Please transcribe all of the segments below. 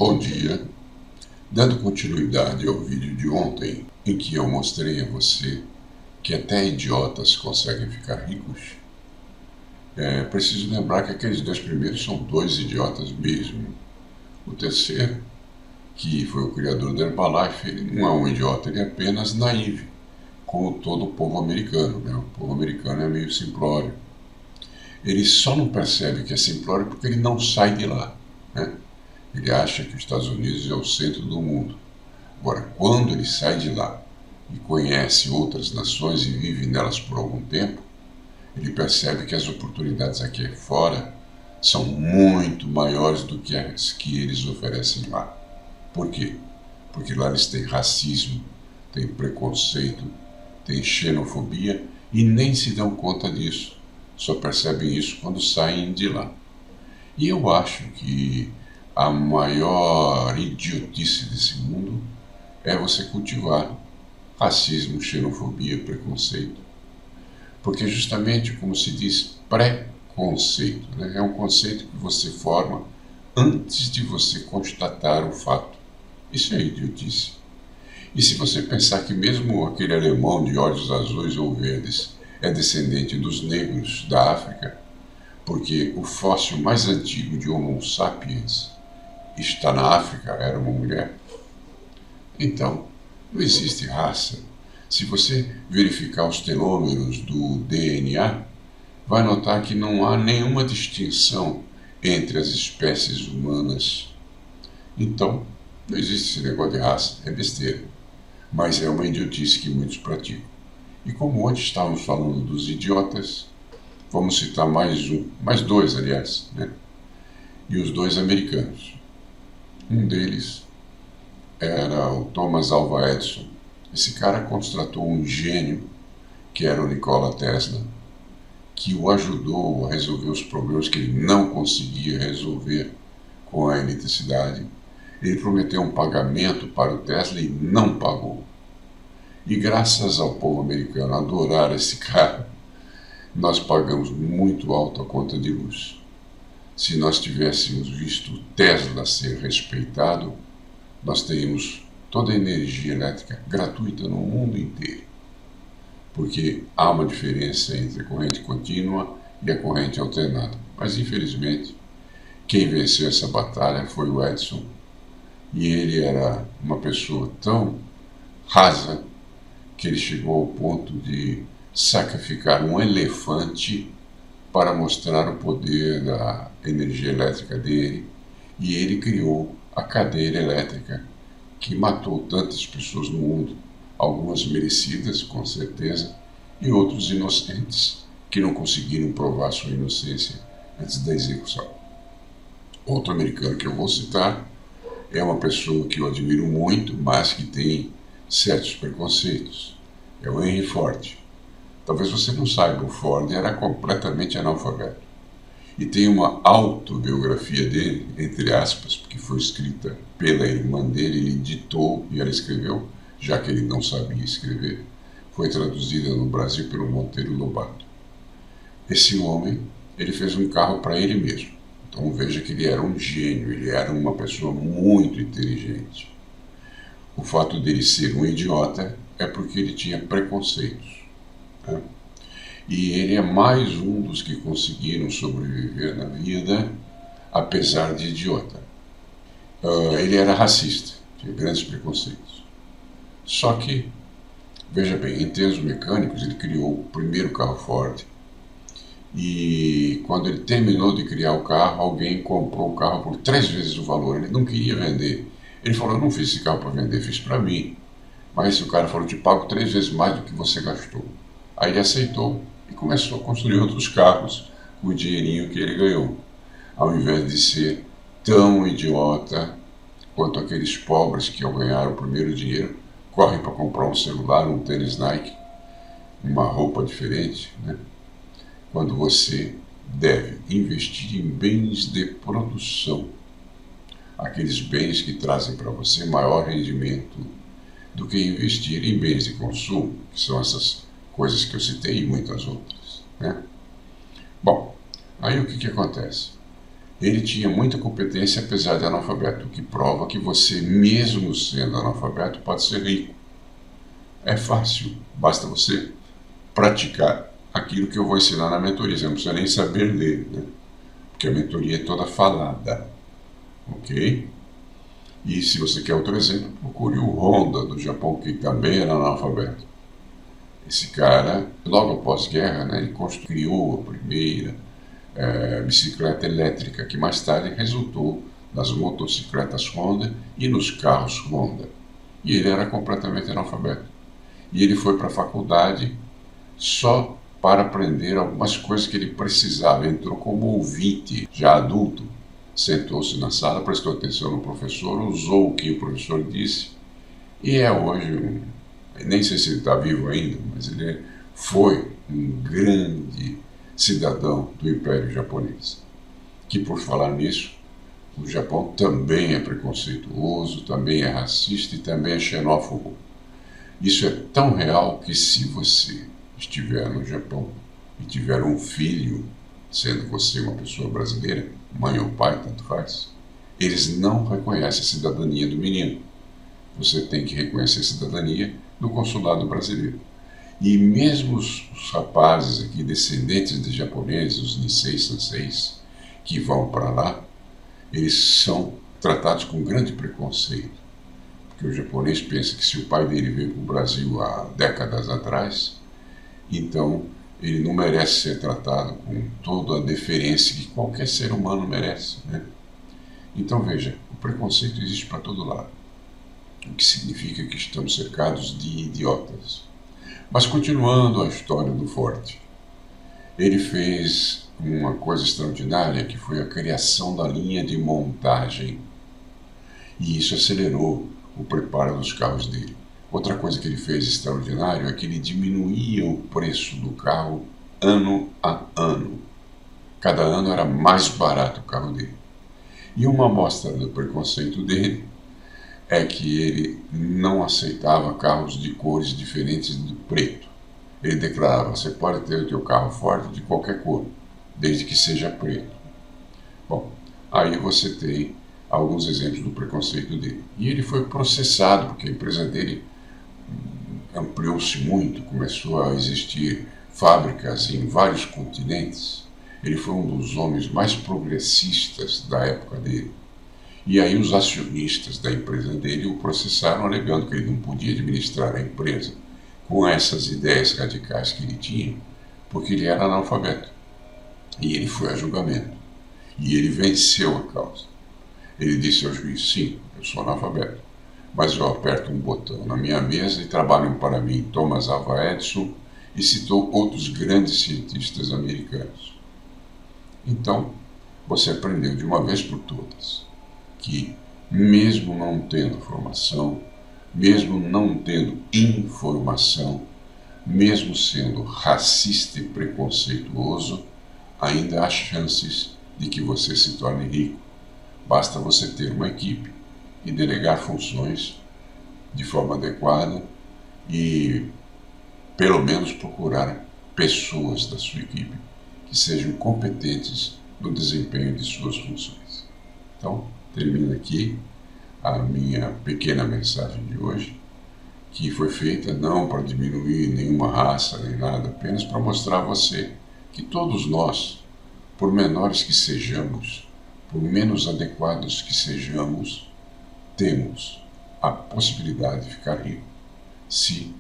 Bom dia. Dando continuidade ao vídeo de ontem, em que eu mostrei a você que até idiotas conseguem ficar ricos, preciso lembrar que aqueles dois primeiros são dois idiotas mesmo. O terceiro, que foi o criador da Herbalife, ele não é um idiota, ele é apenas naive, como todo o povo americano, né? O povo americano é meio simplório. Ele só não percebe que é simplório porque ele não sai de lá, né? Ele acha que os Estados Unidos é o centro do mundo. Agora, quando ele sai de lá e conhece outras nações e vive nelas por algum tempo, ele percebe que as oportunidades aqui fora são muito maiores do que as que eles oferecem lá. Por quê? Porque lá eles têm racismo, têm preconceito, têm xenofobia e nem se dão conta disso. Só percebem isso quando saem de lá. E eu acho que a maior idiotice desse mundo é você cultivar racismo, xenofobia, preconceito. Porque justamente, como se diz, preconceito, né? É um conceito que você forma antes de você constatar o fato. Isso é idiotice. E se você pensar que mesmo aquele alemão de olhos azuis ou verdes é descendente dos negros da África, porque o fóssil mais antigo de Homo sapiens está na África, era uma mulher. Então, não existe raça. Se você verificar os telômeros do DNA, vai notar que não há nenhuma distinção entre as espécies humanas. Então, não existe esse negócio de raça, é besteira. Mas é uma idiotice que muitos praticam. E como ontem estávamos falando dos idiotas, vamos citar mais dois, aliás, né? E os dois americanos. Um deles era o Thomas Alva Edison. Esse cara contratou um gênio, que era o Nikola Tesla, que o ajudou a resolver os problemas que ele não conseguia resolver com a eletricidade. Ele prometeu um pagamento para o Tesla e não pagou. E graças ao povo americano adorar esse cara, nós pagamos muito alto a conta de luz. Se nós tivéssemos visto Tesla ser respeitado, nós teríamos toda a energia elétrica gratuita no mundo inteiro. Porque há uma diferença entre a corrente contínua e a corrente alternada. Mas, infelizmente, quem venceu essa batalha foi o Edison. E ele era uma pessoa tão rasa que ele chegou ao ponto de sacrificar um elefante para mostrar o poder da energia elétrica dele, e ele criou a cadeira elétrica, que matou tantas pessoas no mundo, algumas merecidas, com certeza, e outros inocentes, que não conseguiram provar sua inocência antes da execução. Outro americano que eu vou citar é uma pessoa que eu admiro muito, mas que tem certos preconceitos. É o Henry Ford. Talvez você não saiba, o Ford era completamente analfabeto. E tem uma autobiografia dele, entre aspas, porque foi escrita pela irmã dele, ele ditou e ela escreveu, já que ele não sabia escrever. Foi traduzida no Brasil pelo Monteiro Lobato. Esse homem, ele fez um carro para ele mesmo. Então veja que ele era um gênio, ele era uma pessoa muito inteligente. O fato dele ser um idiota é porque ele tinha preconceitos, né? E ele é mais um dos que conseguiram sobreviver na vida, apesar de idiota. Ele era racista, tinha grandes preconceitos. Só que, veja bem, em termos mecânicos, ele criou o primeiro carro Ford. E quando ele terminou de criar o carro, alguém comprou o carro por 3 vezes o valor. Ele não queria vender. Ele falou: eu não fiz esse carro para vender, fiz para mim. Mas o cara falou: te pago 3 vezes mais do que você gastou. Aí ele aceitou e começou a construir outros carros com o dinheirinho que ele ganhou, ao invés de ser tão idiota quanto aqueles pobres que, ao ganhar o primeiro dinheiro, correm para comprar um celular, um tênis Nike, uma roupa diferente, né? Quando você deve investir em bens de produção, aqueles bens que trazem para você maior rendimento do que investir em bens de consumo, que são essas coisas que eu citei e muitas outras, né? Bom, aí o que acontece? Ele tinha muita competência apesar de analfabeto, o que prova que você, mesmo sendo analfabeto, pode ser rico. É fácil, basta você praticar aquilo que eu vou ensinar na mentoria. Você não precisa nem saber ler, né? Porque a mentoria é toda falada, ok? E se você quer outro exemplo, procure o Honda do Japão, que também era analfabeto. Esse cara, logo após a guerra, né, ele criou a primeira bicicleta elétrica, que mais tarde resultou nas motocicletas Honda e nos carros Honda. E ele era completamente analfabeto. E ele foi para a faculdade só para aprender algumas coisas que ele precisava. Entrou como ouvinte, já adulto, sentou-se na sala, prestou atenção no professor, usou o que o professor disse e é hoje, nem sei se ele está vivo ainda, mas ele foi um grande cidadão do Império Japonês. Que, por falar nisso, o Japão também é preconceituoso, também é racista e também é xenófobo. Isso é tão real que, se você estiver no Japão e tiver um filho, sendo você uma pessoa brasileira, mãe ou pai, tanto faz, eles não reconhecem a cidadania do menino. Você tem que reconhecer a cidadania do consulado brasileiro. E mesmo os rapazes aqui, descendentes de japoneses, os Nisei Sanseis, que vão para lá, eles são tratados com grande preconceito. Porque o japonês pensa que se o pai dele veio para o Brasil há décadas atrás, então ele não merece ser tratado com toda a deferência que qualquer ser humano merece, né? Então veja, o preconceito existe para todo lado, o que significa que estamos cercados de idiotas. Mas continuando a história do Forte, ele fez uma coisa extraordinária, que foi a criação da linha de montagem, e isso acelerou o preparo dos carros dele. Outra coisa que ele fez extraordinário é que ele diminuía o preço do carro ano a ano. Cada ano era mais barato o carro dele. E uma amostra do preconceito dele é que ele não aceitava carros de cores diferentes do preto. Ele declarava: você pode ter o teu carro Ford de qualquer cor, desde que seja preto. Bom, aí você tem alguns exemplos do preconceito dele. E ele foi processado, porque a empresa dele ampliou-se muito, começou a existir fábricas em vários continentes. Ele foi um dos homens mais progressistas da época dele. E aí os acionistas da empresa dele o processaram, alegando que ele não podia administrar a empresa com essas ideias radicais que ele tinha, porque ele era analfabeto. E ele foi a julgamento. E ele venceu a causa. Ele disse ao juiz: sim, eu sou analfabeto, mas eu aperto um botão na minha mesa e trabalham para mim Thomas Alva Edison, e citou outros grandes cientistas americanos. Então, você aprendeu de uma vez por todas que, mesmo não tendo formação, mesmo não tendo informação, mesmo sendo racista e preconceituoso, ainda há chances de que você se torne rico. Basta você ter uma equipe e delegar funções de forma adequada e, pelo menos, procurar pessoas da sua equipe que sejam competentes no desempenho de suas funções. Então, termino aqui a minha pequena mensagem de hoje, que foi feita não para diminuir nenhuma raça nem nada, apenas para mostrar a você que todos nós, por menores que sejamos, por menos adequados que sejamos, temos a possibilidade de ficar rico, se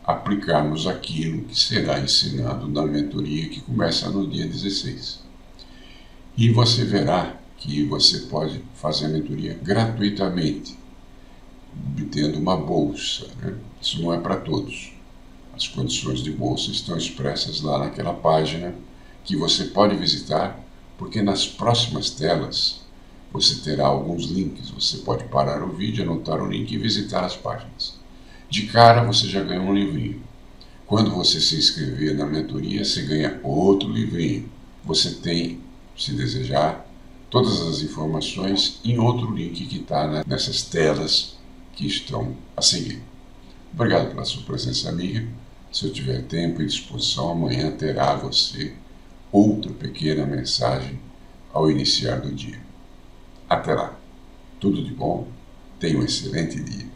aplicarmos aquilo que será ensinado na mentoria, que começa no dia 16. E você verá que você pode fazer a mentoria gratuitamente, obtendo uma bolsa, né? Isso não é para todos. As condições de bolsa estão expressas lá naquela página, que você pode visitar, porque nas próximas telas você terá alguns links. Você pode parar o vídeo, anotar o link e visitar as páginas. De cara você já ganha um livrinho. Quando você se inscrever na mentoria, você ganha outro livrinho. Você tem, se desejar, todas as informações em outro link que está nessas telas que estão a seguir. Obrigado pela sua presença, amiga. Se eu tiver tempo e disposição, amanhã terá você outra pequena mensagem ao iniciar do dia. Até lá, tudo de bom, tenha um excelente dia.